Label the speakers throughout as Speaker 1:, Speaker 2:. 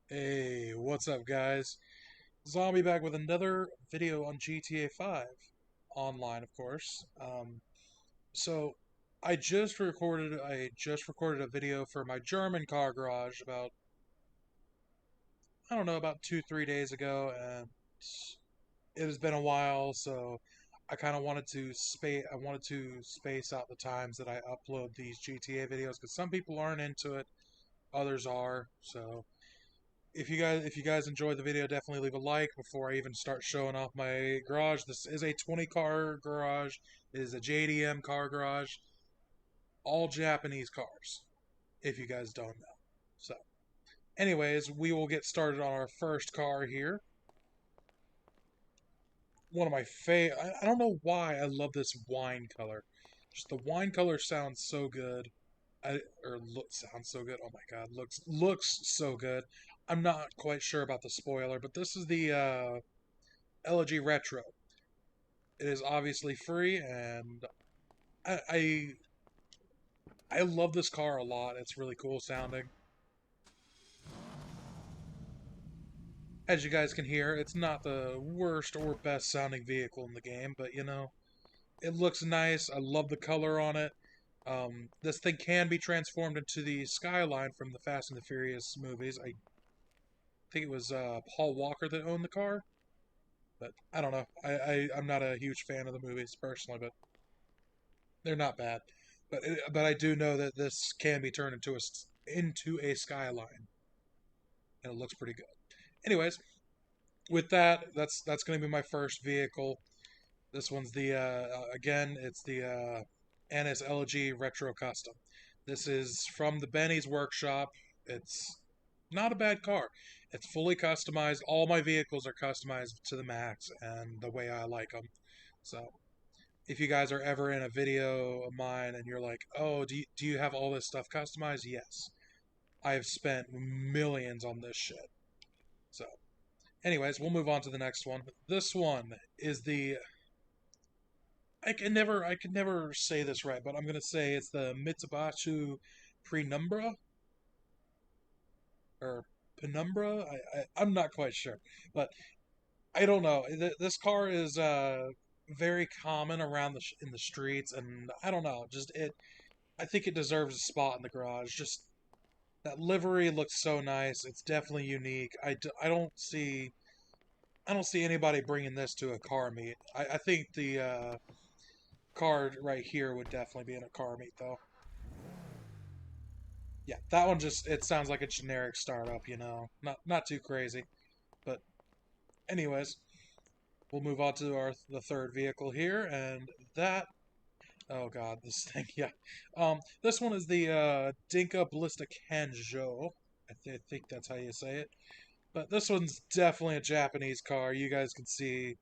Speaker 1: Hey, what's up, guys? Zombie back with another video on GTA 5, online, of course. So I just recorded a video for my German car garage about I don't know about 2 3 days ago, and it has been a while. So I wanted to space out the times that I upload these GTA videos because some people aren't into it, others are. So if you guys enjoyed the video, definitely leave a like before I even start showing off my garage. This is a 20 car garage. It is a JDM car garage. All Japanese cars, if you guys don't know. So, anyways, we will get started on our first car here. One of my favorite. I don't know why I love this wine color. Just the wine color sounds so good. Sounds so good. Oh my god, looks so good. I'm not quite sure about the spoiler, but this is the Elegy Retro. It is obviously free, and I, I I love this car a lot. It's really cool sounding. As you guys can hear, it's not the worst or best sounding vehicle in the game, but it looks nice. I love the color on it. This thing can be transformed into the Skyline from the Fast and the Furious movies. I think it was Paul Walker that owned the car, but I don't know. I'm not a huge fan of the movies personally, but they're not bad. But I do know that this can be turned into a Skyline, and it looks pretty good. Anyways, with that, that's going to be my first vehicle. This one's the again, it's the NSLG Retro Custom. This is from the Benny's workshop. It's not a bad car. It's fully customized. All my vehicles are customized to the max and the way I like them. So if you guys are ever in a video of mine and you're like, oh, do you have all this stuff customized? Yes. I have spent millions on this shit. So, anyways, we'll move on to the next one. This one is the I can never say this right, but I'm gonna say it's the Mitsubashu Penumbra or Penumbra. I'm not quite sure, but I don't know. This car is very common around in the streets, and I don't know. Just it. I think it deserves a spot in the garage. Just that livery looks so nice. It's definitely unique. I don't see anybody bringing this to a car meet. I think the car right here would definitely be in a car meet though. Yeah, that one just it sounds like a generic startup, Not too crazy. But anyways, we'll move on to the third vehicle here, and that oh god, this thing, yeah. This one is the Dinka Ballistic Hanjo. I think that's how you say it. But this one's definitely a Japanese car. You guys can see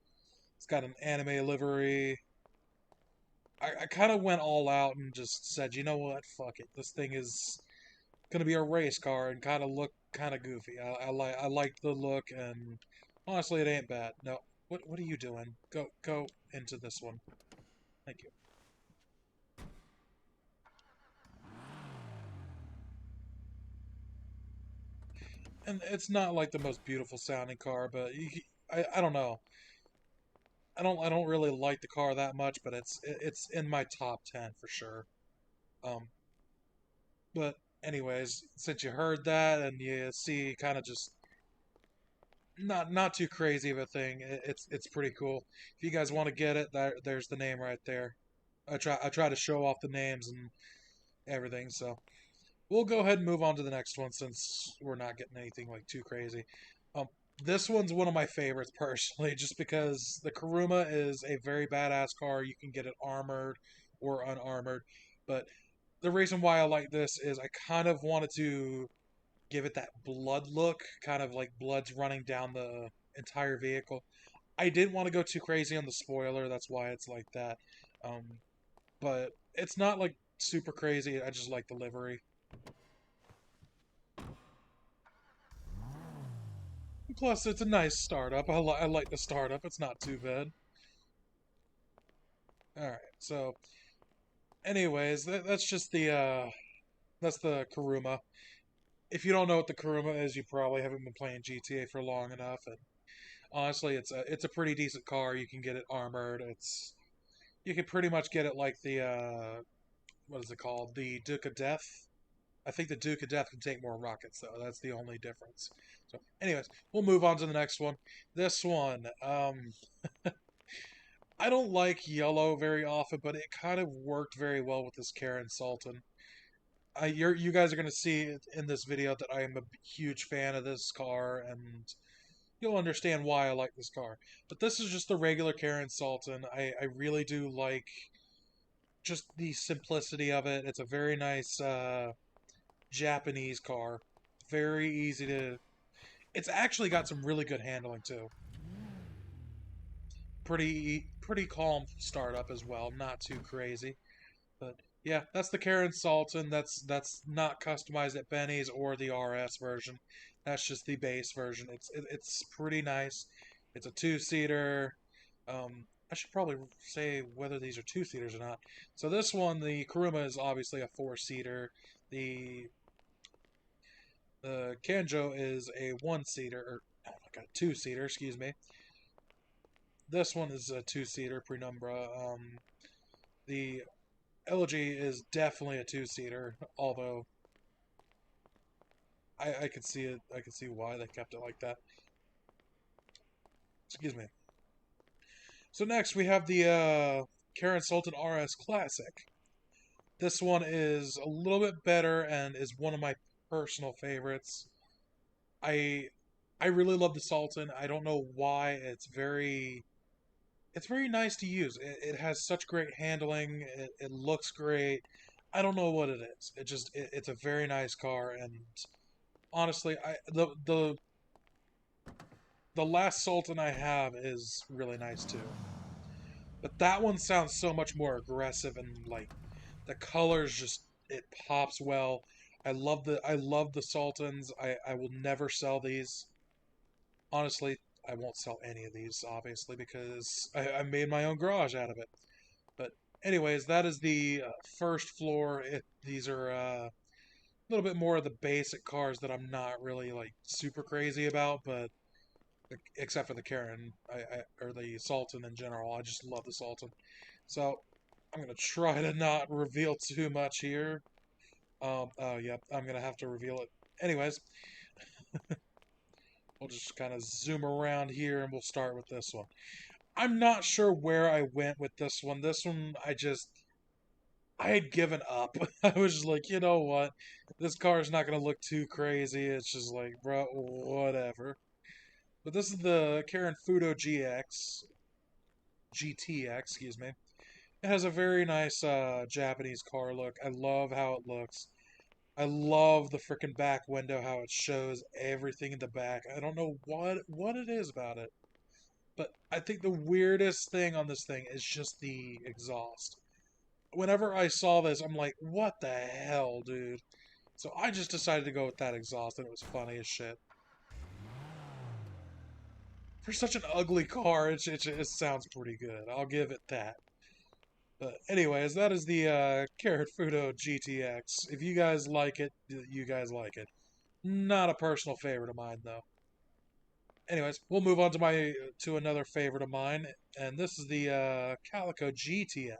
Speaker 1: it's got an anime livery. I kind of went all out and just said, you know what, fuck it. This thing is gonna be a race car and kind of look kind of goofy. I like the look, and honestly, it ain't bad. No, what are you doing? Go into this one. Thank you. And it's not like the most beautiful sounding car, but I don't know. I don't really like the car that much, but it's in my top 10 for sure. Um, but anyways, since you heard that and you see kind of just not too crazy of a thing, it's pretty cool. If you guys want to get it, there's the name right there. I try to show off the names and everything, so we'll go ahead and move on to the next one since we're not getting anything like too crazy. Um, this one's one of my favorites personally, just because the Kuruma is a very badass car. You can get it armored or unarmored, but the reason why I like this is I kind of wanted to give it that blood look, kind of like blood's running down the entire vehicle. I didn't want to go too crazy on the spoiler, that's why it's like that. Um, but it's not like super crazy. I just like the livery. Plus, it's a nice startup. I like the startup. It's not too bad. All right. So, anyways, that's just the Kuruma. if you don't know what the Kuruma is, you probably haven't been playing GTA for long enough. And honestly, it's a pretty decent car. You can get it armored. You can pretty much get it like the what is it called? The Duke of Death. I think the Duke of Death can take more rockets though. That's the only difference. So, anyways, we'll move on to the next one. This one, I don't like yellow very often, but it kind of worked very well with this Karen Sultan. You guys are going to see in this video that I am a huge fan of this car, and you'll understand why I like this car. But this is just the regular Karen Sultan. I really do like just the simplicity of it. It's a very nice Japanese car. Very easy to... It's actually got some really good handling too. Pretty calm startup as well. Not too crazy. But yeah, that's the Karen Sultan. That's not customized at Benny's or the RS version. That's just the base version. It's pretty nice. It's a two-seater. I should probably say whether these are two-seaters or not. So this one, the Kuruma, is obviously a four-seater. The Kanjo is a one-seater, or oh my god, two-seater. Excuse me. This one is a two-seater Penumbra. The Elegy is definitely a two-seater, although I could see it. I could see why they kept it like that. Excuse me. So next we have the Karen Sultan RS Classic. This one is a little bit better and is one of my personal favorites. I I really love the Sultan. I don't know why. It's very nice to use. It has such great handling. It looks great. I don't know what it is. It's a very nice car, and honestly, the last Sultan I have is really nice too. But that one sounds so much more aggressive, and like the colors just it pops well. I love the Sultans. I will never sell these. Honestly, I won't sell any of these, obviously, because I made my own garage out of it. But anyways, that is the first floor. These are a little bit more of the basic cars that I'm not really like super crazy about, but except for the Karen, or the Sultan in general. I just love the Sultan. So I'm gonna try to not reveal too much here. Oh, yep, I'm gonna have to reveal it. Anyways, we'll just kind of zoom around here and we'll start with this one. I'm not sure where I went with this one. This one, I had given up. I was just like, you know what? This car is not gonna look too crazy. It's just like, bro, whatever. But this is the Karen Fudo GTX, excuse me. It has a very nice Japanese car look. I love how it looks. I love the freaking back window, how it shows everything in the back. I don't know what it is about it. But I think the weirdest thing on this thing is just the exhaust. Whenever I saw this, I'm like, what the hell, dude? So I just decided to go with that exhaust, and it was funny as shit. For such an ugly car, it sounds pretty good. I'll give it that. But anyways, that is the Carrot Fudo GTX. If you guys like it, you guys like it. Not a personal favorite of mine, though. Anyways, we'll move on to another favorite of mine, and this is the Calico Gtf.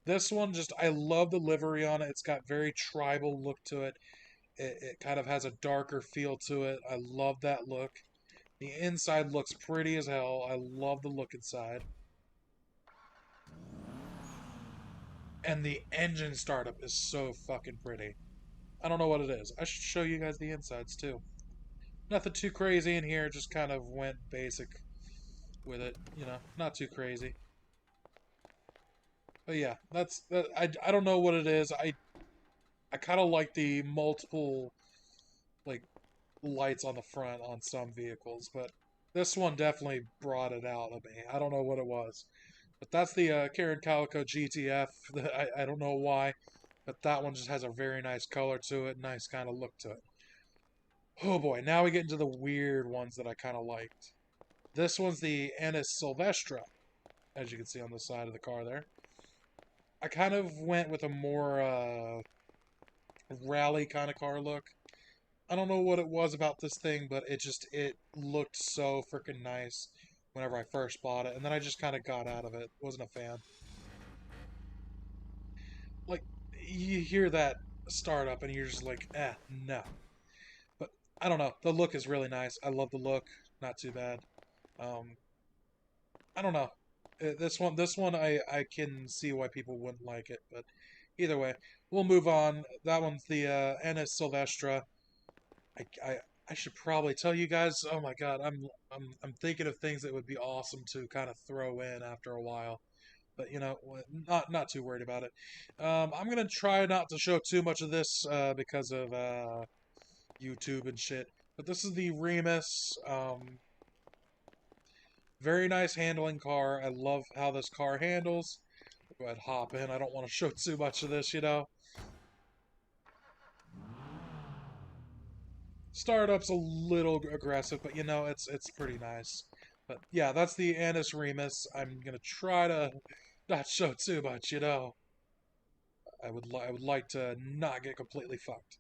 Speaker 1: This one, just I love the livery on it. It's got very tribal look to it. It kind of has a darker feel to it. I love that look. The inside looks pretty as hell. I love the look inside. And the engine startup is so fucking pretty. I don't know what it is. I should show you guys the insides too. Nothing too crazy in here, just kind of went basic with it, you know, not too crazy. But yeah, I don't know what it is. I kind of like the multiple like lights on the front on some vehicles, but this one definitely brought it out of me. I don't know what it was. But that's the Karen Calico GTF. I don't know why, but that one just has a very nice color to it, nice kind of look to it. Oh boy, now we get into the weird ones that I kind of liked. This one's the Silvestra, as you can see on the side of the car there. I kind of went with a more rally kind of car look. I don't know what it was about this thing, but it looked so freaking nice whenever I first bought it, and then I just kind of got out of it. Wasn't a fan. Like, you hear that startup and you're just like, no. But I don't know. The look is really nice. I love the look. Not too bad. Um, I don't know. This one, I can see why people wouldn't like it, but either way, we'll move on. That one's the NS Silvestra. I, I, I should probably tell you guys. Oh my God, I'm thinking of things that would be awesome to kind of throw in after a while, but you know, not too worried about it. I'm gonna try not to show too much of this because of YouTube and shit. But this is the Remus. Very nice handling car. I love how this car handles. Go ahead, hop in. I don't want to show too much of this, you know. Startup's a little aggressive, but you know, it's pretty nice. But yeah, that's the Anis Remus. I'm gonna try to not show too much, you know. I would like to not get completely fucked.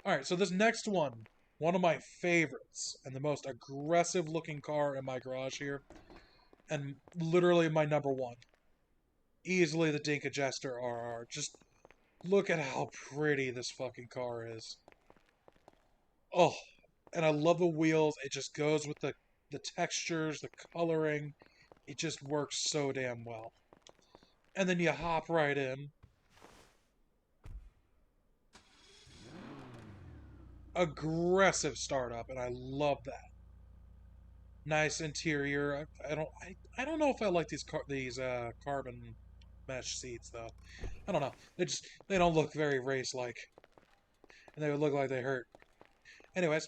Speaker 1: All right, so this next one of my favorites and the most aggressive looking car in my garage here, and literally my number one, easily the Dinka Jester RR. Just look at how pretty this fucking car is. Oh, and I love the wheels. It just goes with the textures, the coloring. It just works so damn well. And then you hop right in. Aggressive startup, and I love that. Nice interior. I don't know if I like these carbon mesh seats though. I don't know. They don't look very race like, and they would look like they hurt. Anyways,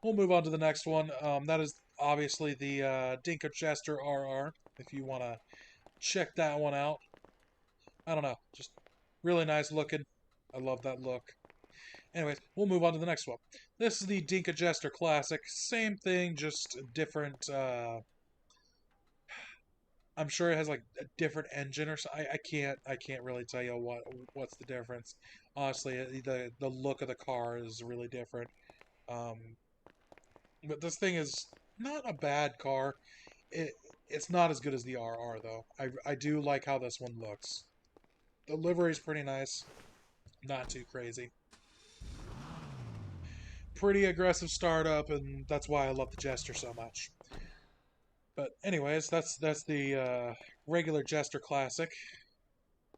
Speaker 1: we'll move on to the next one. That is obviously the Dinka Chester RR. If you want to check that one out, I don't know, just really nice looking. I love that look. Anyways, we'll move on to the next one. This is the Dinka Jester Classic. Same thing, just different. I'm sure it has like a different engine or so. I can't really tell you what's the difference. Honestly, the look of the car is really different. Um, but this thing is not a bad car. It it's not as good as the RR though. I do like how this one looks. The livery is pretty nice. Not too crazy. Pretty aggressive startup, and that's why I love the Jester so much. But anyways, that's the regular Jester Classic.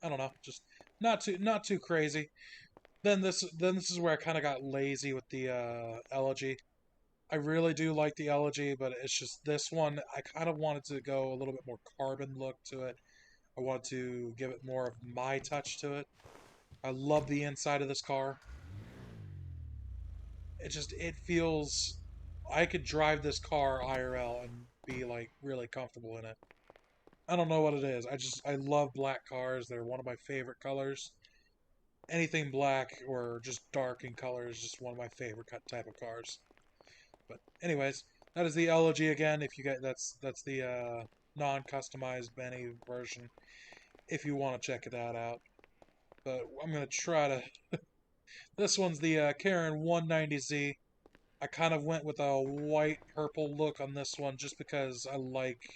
Speaker 1: I don't know, just not too crazy. Then this is where I kind of got lazy with the Elegy. I really do like the Elegy, but it's just this one. I kind of wanted to go a little bit more carbon look to it. I wanted to give it more of my touch to it. I love the inside of this car. It feels I could drive this car IRL and be like really comfortable in it. I don't know what it is. I love black cars. They're one of my favorite colors. Anything black or just dark in color is just one of my favorite type of cars. But anyways, that is the Elegy again. If you get that's the non-customized Benny version. If you want to check that out, but I'm gonna try to. This one's the Karen 190Z. I kind of went with a white purple look on this one just because I liked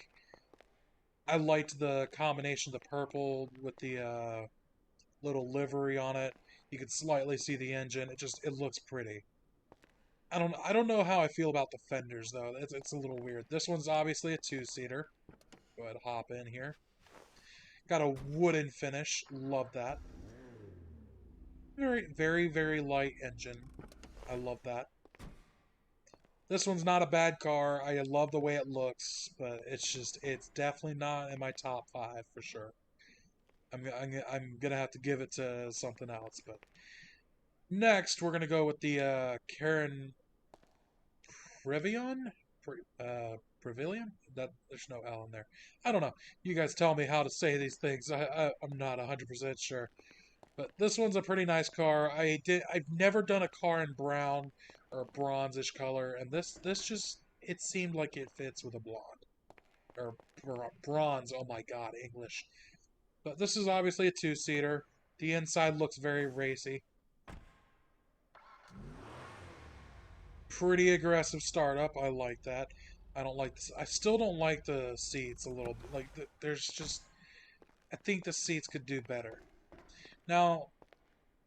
Speaker 1: the combination of the purple with the little livery on it. You could slightly see the engine. It looks pretty. I don't know how I feel about the fenders though. It's a little weird. This one's obviously a two-seater. Go ahead, hop in here. Got a wooden finish. Love that. Very light engine. I love that. This one's not a bad car. I love the way it looks, but it's definitely not in my top five for sure. I'm gonna have to give it to something else. But next, we're gonna go with the Karen Previon, Previlion. That there's no L in there. I don't know. You guys tell me how to say these things. I'm not 100% sure. But this one's a pretty nice car. I've never done a car in brown or a bronzish color, and this just it seemed like it fits with a blonde or bronze. Oh my God, English. But this is obviously a two-seater. The inside looks very racy. Pretty aggressive startup. I like that. I don't like this. I still don't like the seats a little bit. Like there's just, I think the seats could do better. Now,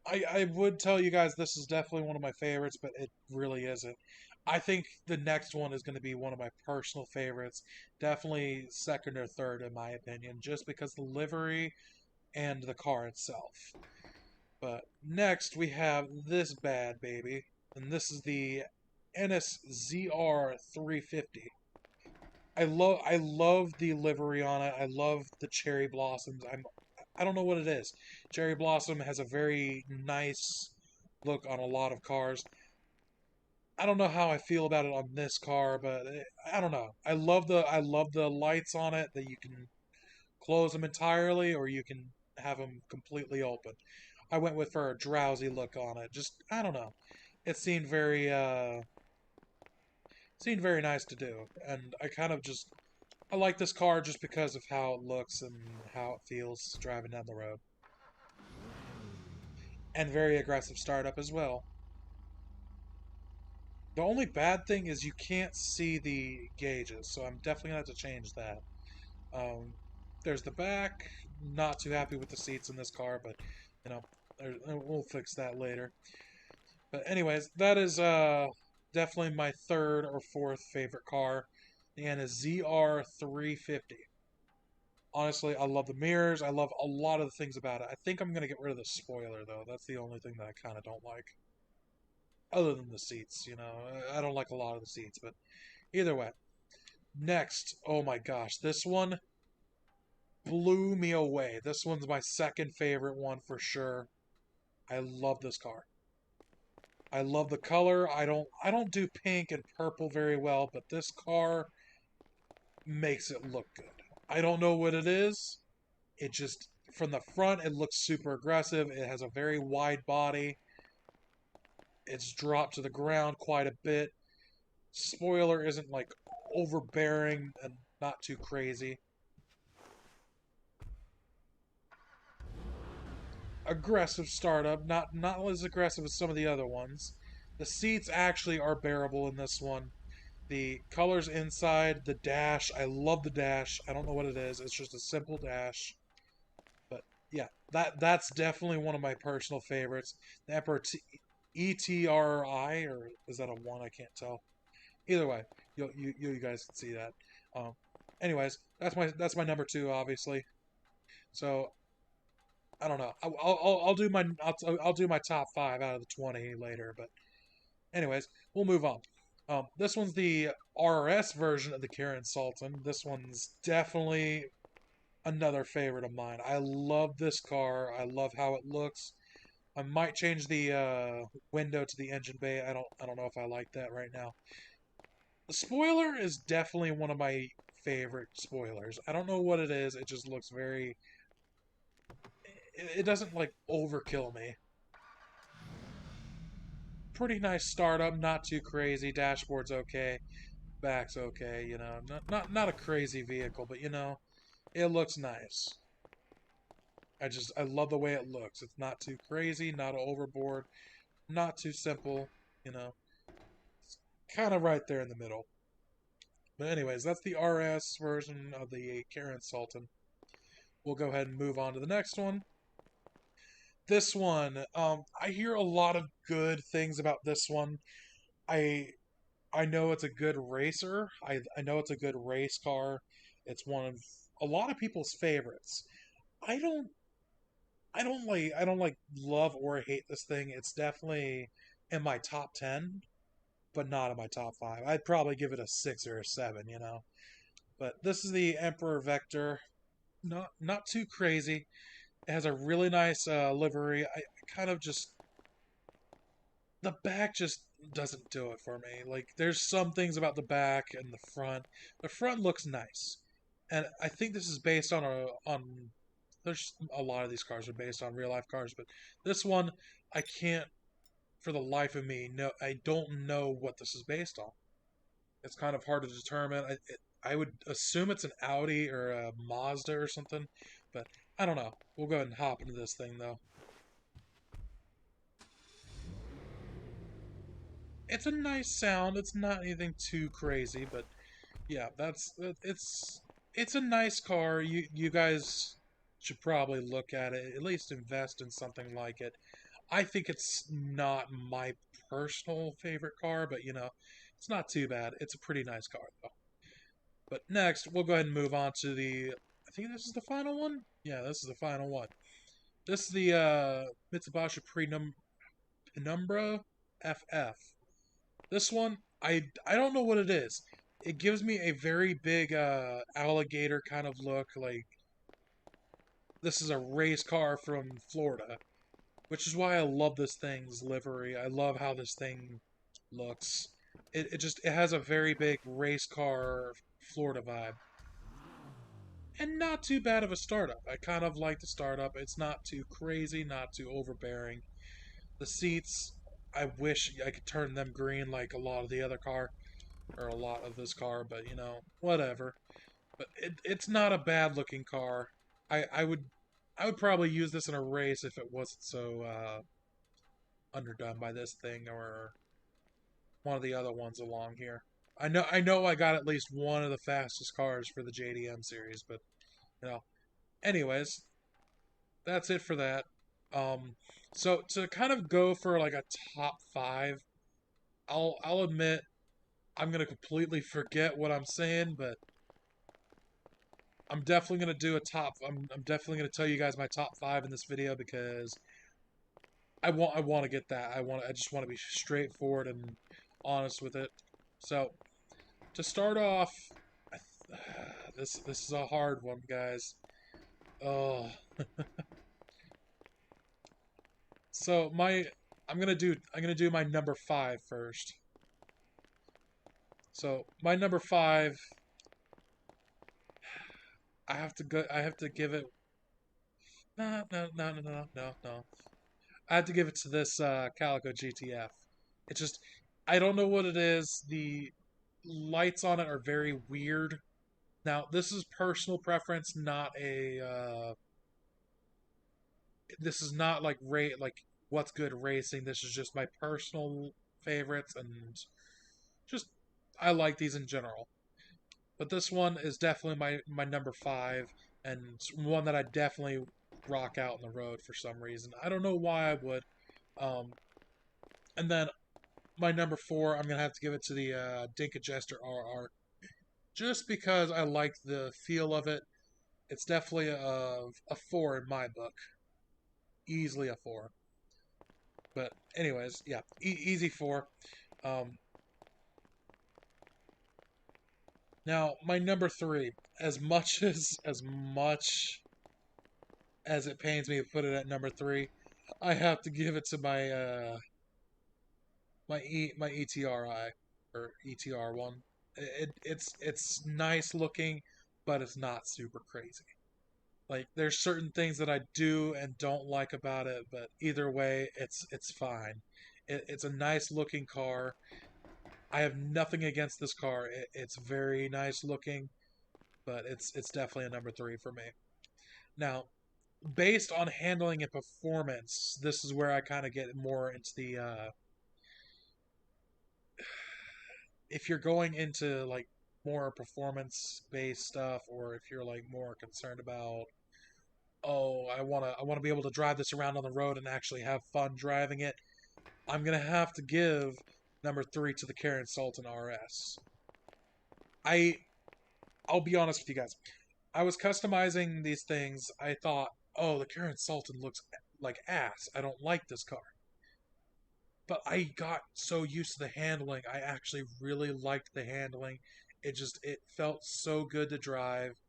Speaker 1: I would tell you guys this is definitely one of my favorites, but it really isn't. I think the next one is going to be one of my personal favorites. Definitely second or third in my opinion, just because the livery and the car itself. But next we have this bad baby, and this is the NSZR 350. I love the livery on it. I love the cherry blossoms. I don't know what it is. Cherry blossom has a very nice look on a lot of cars. I don't know how I feel about it on this car, but I don't know. I love the lights on it that you can close them entirely or you can have them completely open. I went with for a drowsy look on it. Just I don't know. It seemed very nice to do, and I kind of just I like this car just because of how it looks and how it feels driving down the road. And very aggressive startup as well. The only bad thing is you can't see the gauges, so I'm definitely gonna have to change that. Um, there's the back. Not too happy with the seats in this car, but you know, we'll fix that later. But anyways, that is definitely my third or fourth favorite car, and a ZR350. Honestly, I love the mirrors. I love a lot of the things about it. I think I'm gonna get rid of the spoiler though. That's the only thing that I kind of don't like. Other than the seats, you know, I don't like a lot of the seats, but either way. Next, oh my gosh, this one blew me away. This one's my second favorite one for sure. I love this car. I love the color. I don't do pink and purple very well, but this car makes it look good. I don't know what it is. It just from the front it looks super aggressive. It has a very wide body. It's dropped to the ground quite a bit. Spoiler isn't like overbearing and not too crazy. Aggressive startup, not as aggressive as some of the other ones. The seats actually are bearable in this one. The colors inside, the dash, I love the dash. I don't know what it is. It's just a simple dash. But yeah, that's definitely one of my personal favorites. The Emperor ETRI, or is that a one? I can't tell. Either way, you guys can see that. Um, anyways, that's my number two, obviously. So I don't know. I'll do I'll do my top five out of the 20 later. But anyways, we'll move on. This one's the RS version of the Karen Sultan. This one's definitely another favorite of mine. I love this car. I love how it looks. I might change the window to the engine bay. I don't know if I like that right now. The spoiler is definitely one of my favorite spoilers. I don't know what it is. It just looks very. It doesn't like overkill me. Pretty nice startup, not too crazy. Dashboard's okay, back's okay. You know, not a crazy vehicle, but you know, it looks nice. I love the way it looks. It's not too crazy, not overboard, not too simple. You know, it's kind of right there in the middle. But anyways, that's the RS version of the Karen Sultan. We'll go ahead and move on to the next one. This one, I hear a lot of good things about this one. I I know it's a good racer. I know it's a good race car. It's one of a lot of people's favorites. I don't I don't like love or hate this thing. It's definitely in my top 10, but not in my top 5. I'd probably give it a 6 or a 7, you know. But this is the Emperor Vector. Not too crazy. It has a really nice livery. I kind of just the back just doesn't do it for me. Like there's some things about the back and the front. The front looks nice, and I think this is based on a on. There's a lot of these cars are based on real life cars, but this one I can't for the life of me. No, I don't know what this is based on. It's kind of hard to determine. I would assume it's an Audi or a Mazda or something, but I don't know. We'll go ahead and hop into this thing though. it's a nice sound. It's not anything too crazy, but yeah, it's a nice car. You guys should probably look at it, at least invest in something like it. I think it's not my personal favorite car, but it's not too bad. It's a pretty nice car though. But next, we'll go ahead and move on to the. I think this is the final one. Yeah, this is the final one. This is the Mitsubashu Penumbra FF. This one, I don't know what it is. It gives me a very big alligator kind of look. Like this is a race car from Florida, which is why I love this thing's livery. I love how this thing looks. It has a very big race car Florida vibe. And not too bad of a startup. I kind of like the startup. It's not too crazy, not too overbearing. The seats, I wish I could turn them green like a lot of the other car, or a lot of this car, but whatever. But it's not a bad looking car. I would probably use this in a race if it wasn't so underdone by this thing or one of the other ones along here. I know I got at least one of the fastest cars for the JDM series, but you know. Anyways, that's it for that. Um, so to kind of go for like a top five, I'll admit I'm gonna completely forget what I'm saying, but I'm definitely gonna do a top. I'm definitely gonna tell you guys my top five in this video because I want to get that. I just want to be straightforward and honest with it. So to start off, this is a hard one, guys. Oh, so I'm gonna do my number five first. So my number five, I have to give it. No, no, no, no, no, no, no. I have to give it to this Calico Gtf. It just, I don't know what it is. The lights on it are very weird. Now, this is personal preference, not a. This is not like like what's good racing. This is just my personal favorites and just I like these in general. But this one is definitely my number five and one that I definitely rock out on the road for some reason. I don't know why I would. Um, and then my number four, I'm gonna have to give it to the Dinka Jester RR, just because I like the feel of it. It's definitely a four in my book, easily a four. But anyways, yeah, easy four. Um, Now my number three, as it pains me to put it at number three, I have to give it to my ETRI or ETR one. It's nice looking, but it's not super crazy. Like there's certain things that I do and don't like about it, but either way, it's fine. It's a nice looking car. I have nothing against this car. It's very nice looking, but it's definitely a number three for me. Now, based on handling and performance, this is where I kind of get more into the if you're going into like more performance based stuff, or if you're like more concerned about, oh, I want to be able to drive this around on the road and actually have fun driving it, I'm gonna have to give number three to the Sultan Rs. I I'll be honest with you guys. I was customizing these things. I thought, oh, the Sultan looks like ass. I don't like this car. But I got so used to the handling. I actually really liked the handling. It felt so good to drive.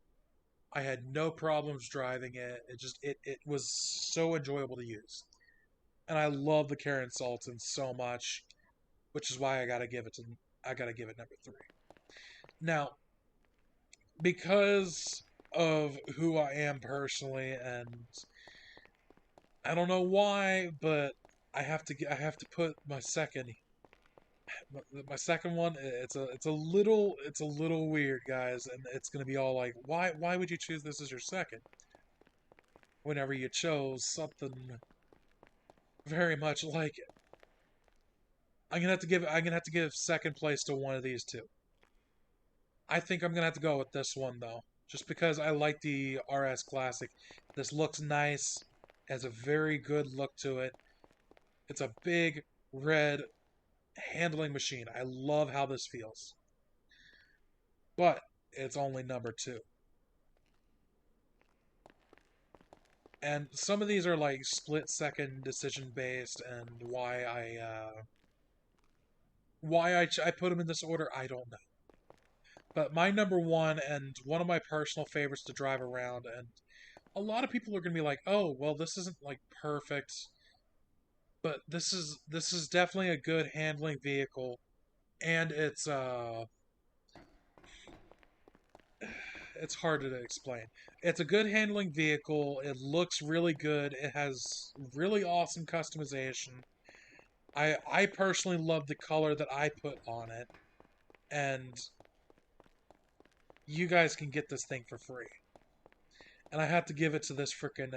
Speaker 1: I had no problems driving it. It was so enjoyable to use. And I love the Karen Sultan so much, which is why I gotta give it number three. Now, because of who I am personally, and I don't know why, but I have to put my second one. It's a little weird, guys, and it's gonna be all like, why would you choose this as your second whenever you chose something very much like it? I'm gonna have to give second place to one of these two. I think I'm gonna have to go with this one though, just because I like the RS Classic. This looks nice, has a very good look to it. It's a big red handling machine. I love how this feels, but it's only number two. And some of these are like split second decision based, and I put them in this order, I don't know. But my number one and one of my personal favorites to drive around, and a lot of people are going to be like, "Oh, well, this isn't like perfect, but this is definitely a good handling vehicle, and it's hard to explain. It's a good handling vehicle. It looks really good. It has really awesome customization. I personally love the color that I put on it, and you guys can get this thing for free. And I have to give it to this freaking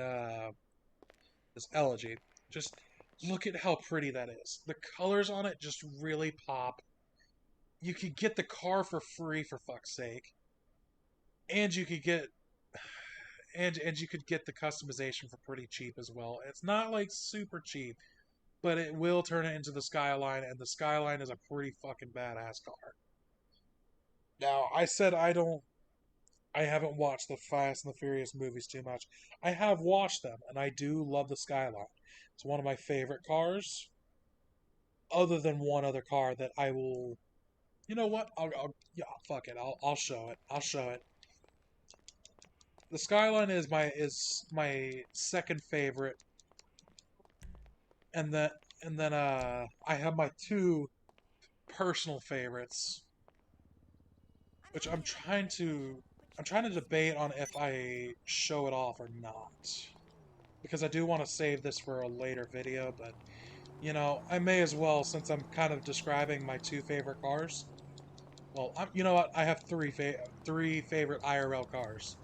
Speaker 1: this Elegy. Just look at how pretty that is. The colors on it just really pop. You could get the car for free, for fuck's sake, and you could get and you could get the customization for pretty cheap as well. It's not like super cheap, but it will turn it into the Skyline, and the Skyline is a pretty fucking badass car. Now, I haven't watched the Fast and the Furious movies too much. I have watched them, and I do love the Skyline. It's one of my favorite cars, other than one other car that I will. You know what? Yeah, fuck it. I'll show it. I'll show it. The Skyline is my second favorite, and then I have my two personal favorites, which I'm trying to debate on if I show it off or not, because I do want to save this for a later video, but you know, I may as well, since I'm kind of describing my two favorite cars. Well, you know what? I have three favorite IRL cars.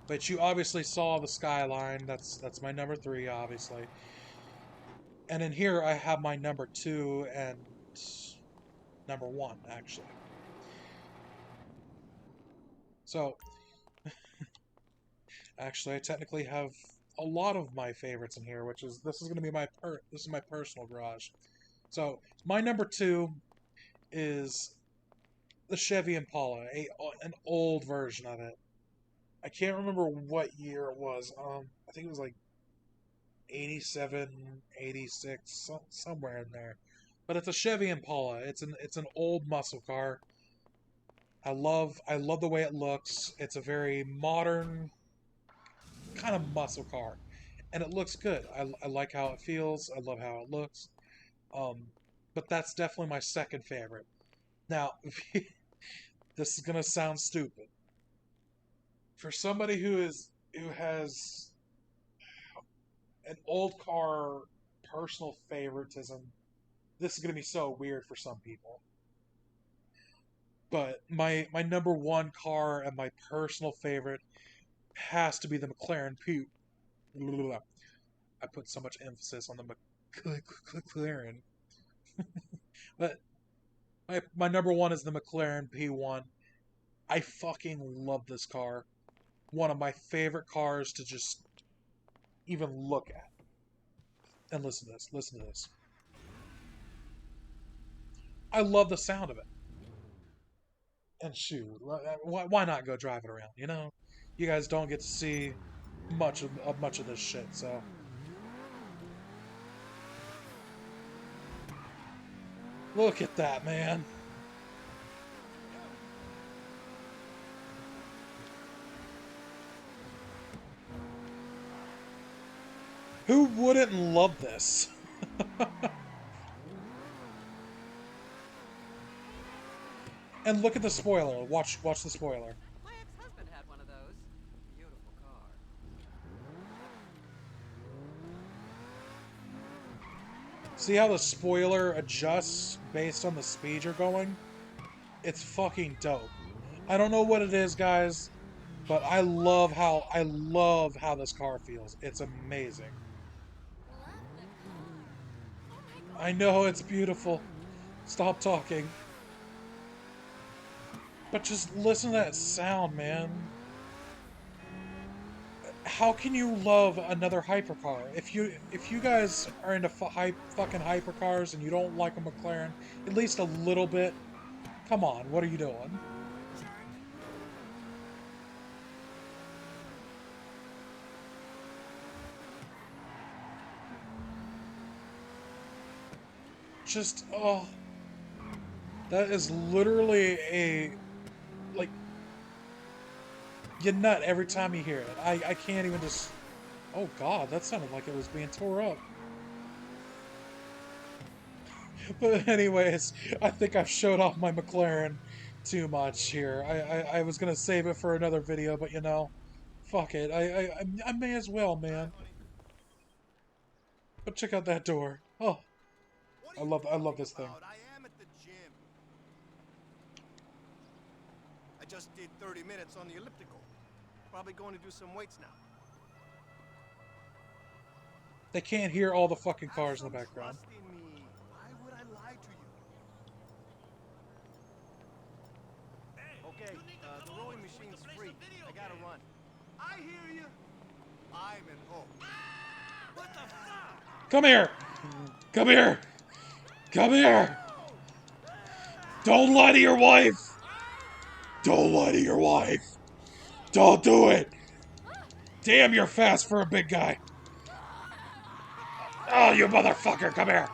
Speaker 1: But you obviously saw the Skyline. That's my number three, obviously. And in here, I have my number two and number one, actually. So, actually, I technically have a lot of my favorites in here, which is this is going to be this is my personal garage. So, my number two is the Chevy Impala, an old version of it. I can't remember what year it was. I think it was like 87, 86, somewhere in there. But it's a Chevy Impala. It's an old muscle car. I love the way it looks. It's a very modern kind of muscle car, and it looks good. I like how it feels. I love how it looks. Um, but that's definitely my second favorite. Now, this is gonna sound stupid for somebody who has an old car personal favoritism. This is gonna be so weird for some people. But my number one car and my personal favorite has to be the McLaren P. I put so much emphasis on the McLaren. But my number one is the McLaren P1. I fucking love this car. One of my favorite cars to just even look at. And listen to this. Listen to this. I love the sound of it. And shoot, why not go drive it around? You know, you guys don't get to see much of this shit. So look at that, man. Who wouldn't love this? And look at the spoiler. Watch the spoiler.
Speaker 2: My ex-husband had one of those. Beautiful car.
Speaker 1: See how the spoiler adjusts based on the speed you're going? It's fucking dope. I don't know what it is, guys, but I love how this car feels. It's amazing. I know it's beautiful. Stop talking. But just listen to that sound, man. How can you love another hypercar? If you guys are into fucking hypercars and you don't like a McLaren at least a little bit, come on, what are you doing? Just that is literally a like you nut every time you hear it. I can't even just. Oh God, that sounded like it was being tore up. But anyways, I think I've showed off my McLaren too much here. I was gonna save it for another video, but you know, fuck it. I may as well, man. But check out that door. Oh, I love this thing.
Speaker 3: I am at the gym. I just did 30 minutes on the elliptical. Probably going to do some weights now.
Speaker 1: They can't hear all the fucking cars in the background.
Speaker 3: Trust in me. Why would I lie to you? Okay, the rowing machine's free. I gotta run. I hear you. I'm at home. What the fuck?
Speaker 1: Come here! Come here! Come here! Don't lie to your wife! Don't lie to your wife! Don't do it! Damn, you're fast for a big guy! Oh, you motherfucker! Come here!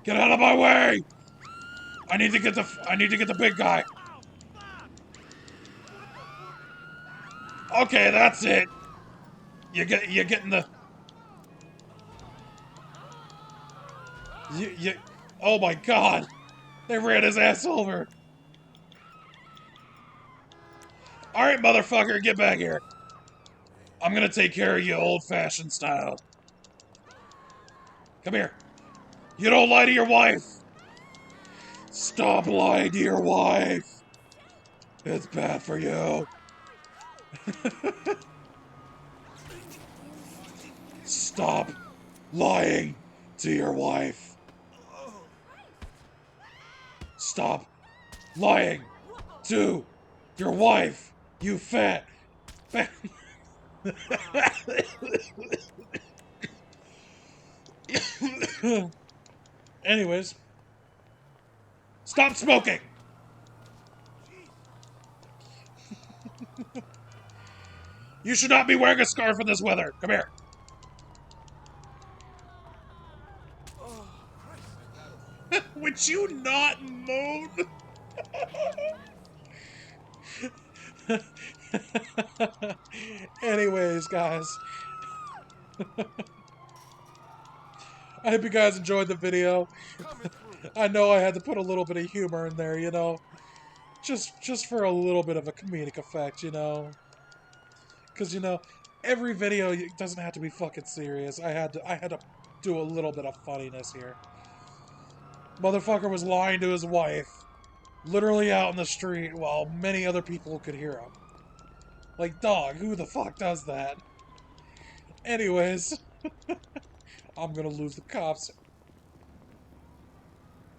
Speaker 1: Get out of my way! I need to get the big guy. Okay, that's it. You're getting the. You. Oh my God! They ran his ass over. All right, motherfucker, get back here. I'm gonna take care of you old-fashioned style. Come here. You don't lie to your wife. Stop lying to your wife. It's bad for you. Stop lying to your wife. Stop lying to your wife, you fat. Anyways, stop smoking. You should not be wearing a scarf in this weather. Come here. Would you not moan? Anyways, guys. I hope you guys enjoyed the video. I know I had to put a little bit of humor in there, you know. Just for a little bit of a comedic effect, you know. Because, you know, every video doesn't have to be fucking serious. I had to do a little bit of funniness here. Motherfucker was lying to his wife. Literally out in the street while many other people could hear him. Like, dog, who the fuck does that? Anyways. I'm gonna lose the cops.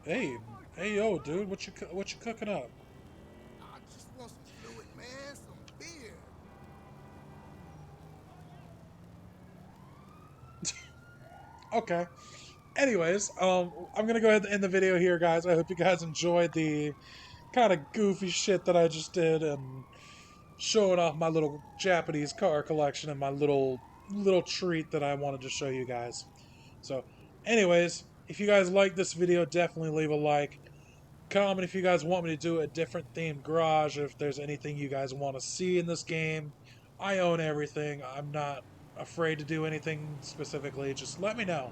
Speaker 1: Hey, yo, dude, what you cooking up?
Speaker 3: I just want some fluid, man. Some beer.
Speaker 1: Okay. Anyways, I'm gonna go ahead and end the video here, guys. I hope you guys enjoyed the kind of goofy shit that I just did and showing off my little Japanese car collection and my little treat that I wanted to show you guys. So, anyways, if you guys like this video, definitely leave a like. Comment if you guys want me to do a different themed garage, if there's anything you guys want to see in this game. I own everything. I'm not afraid to do anything specifically. Just let me know.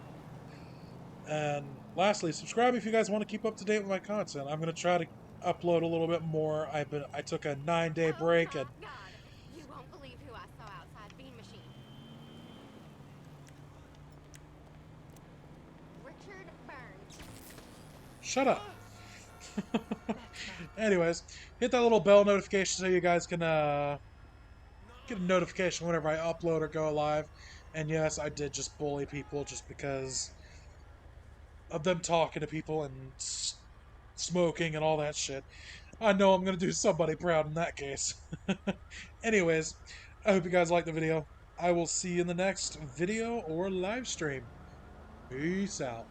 Speaker 1: And lastly, subscribe if you guys want to keep up to date with my content. I'm going to try to upload a little bit more. I took a 9-day break and
Speaker 4: God, you won't believe who I saw outside Bean Machine. Richard Burns.
Speaker 1: shut up. Anyways, hit that little bell notification so you guys can get a notification whenever I upload or go live. And yes, I did just bully people just because of them talking to people and smoking and all that shit. I know I'm going to do somebody proud in that case. Anyways, I hope you guys liked the video. I will see you in the next video or live stream. Peace out.